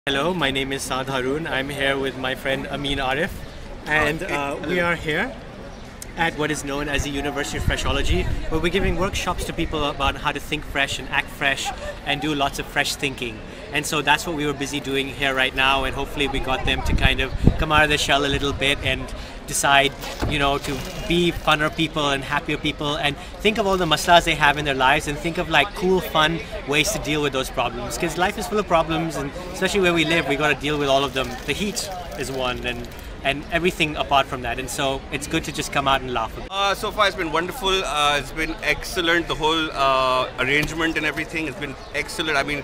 Hello, my name is Saad Haroon. I'm here with my friend Amin Arif, and we are here at what is known as the University of Freshology, where we're giving workshops to people about how to think fresh and act fresh and do lots of fresh thinking. And so that's what we were busy doing here right now, and hopefully we got them to kind of come out of their shell a little bit and decide, to be funner people and happier people and think of all the maslas they have in their lives and think of like cool, fun ways to deal with those problems. Because life is full of problems, and especially where we live, we got to deal with all of them. The heat is one, and everything apart from that, and so it's good to just come out and laugh. So far it's been wonderful. It's been excellent. The whole arrangement and everything has been excellent. I mean,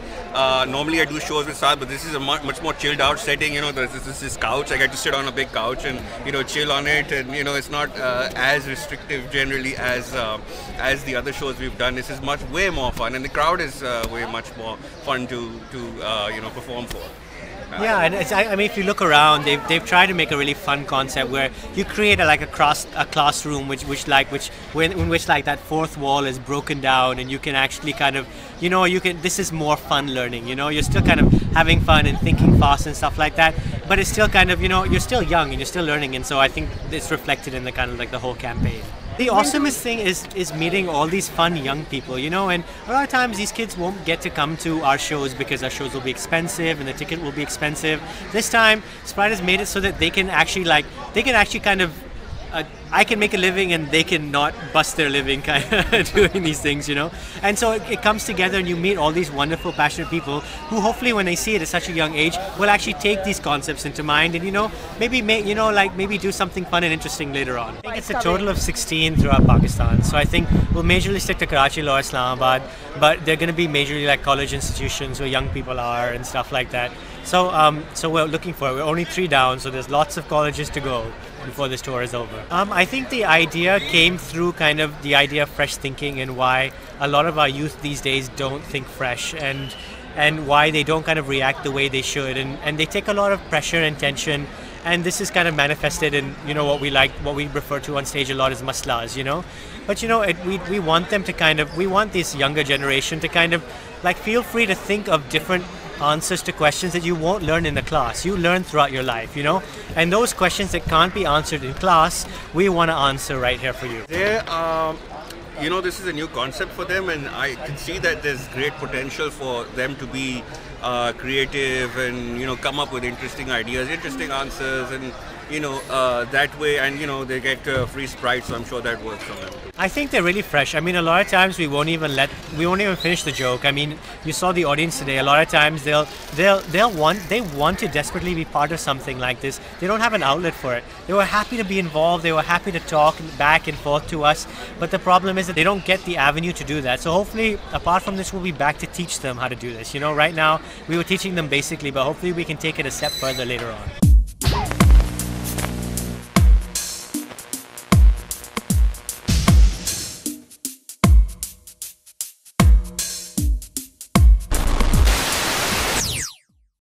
normally I do shows with Saad, but this is a much more chilled out setting. There's this couch. I get to sit on a big couch and chill on it, and it's not as restrictive generally as the other shows we've done. This is way more fun, and the crowd is way much more fun to perform for. Yeah, and I mean, if you look around, they've tried to make a really fun concept where you create a classroom in which that fourth wall is broken down, and you can actually kind of this is more fun learning. You're still kind of having fun and thinking fast and stuff like that, but it's still kind of you're still young and you're still learning, and so I think it's reflected in the kind of like the whole campaign. The awesomest thing is meeting all these fun young people, and a lot of times these kids won't get to come to our shows because our shows will be expensive and the ticket will be expensive. This time, Sprite has made it so that they can actually kind of I can make a living and they can not bust their living kind of doing these things, And so it comes together, and you meet all these wonderful, passionate people who hopefully when they see it at such a young age will actually take these concepts into mind and, maybe do something fun and interesting later on. I think it's a total of 16 throughout Pakistan. So I think we'll majorly stick to Karachi, Lahore, Islamabad, but they're going to be majorly like college institutions where young people are and stuff like that. So we're looking for it. We're only 3 down, so there's lots of colleges to go before this tour is over. I think the idea came through kind of the idea of fresh thinking and why a lot of our youth these days don't think fresh, and why they don't kind of react the way they should, and they take a lot of pressure and tension, and this is kind of manifested in what we refer to on stage a lot as maslas, but we want them to we want this younger generation to kind of like feel free to think of different answers to questions that you won't learn in the class. You learn throughout your life, and those questions that can't be answered in class, we want to answer right here for you. This is a new concept for them, and I can see that there's great potential for them to be creative and come up with interesting ideas, interesting answers, and that way, and they get free Sprite, so I'm sure that works for them. I think they're really fresh. I mean, a lot of times we won't even finish the joke. I mean, you saw the audience today. A lot of times they want to desperately be part of something like this. They don't have an outlet for it. They were happy to be involved. They were happy to talk back and forth to us. But the problem is that they don't get the avenue to do that. So hopefully, apart from this, we'll be back to teach them how to do this. Right now we were teaching them basically, but hopefully we can take it a step further later on.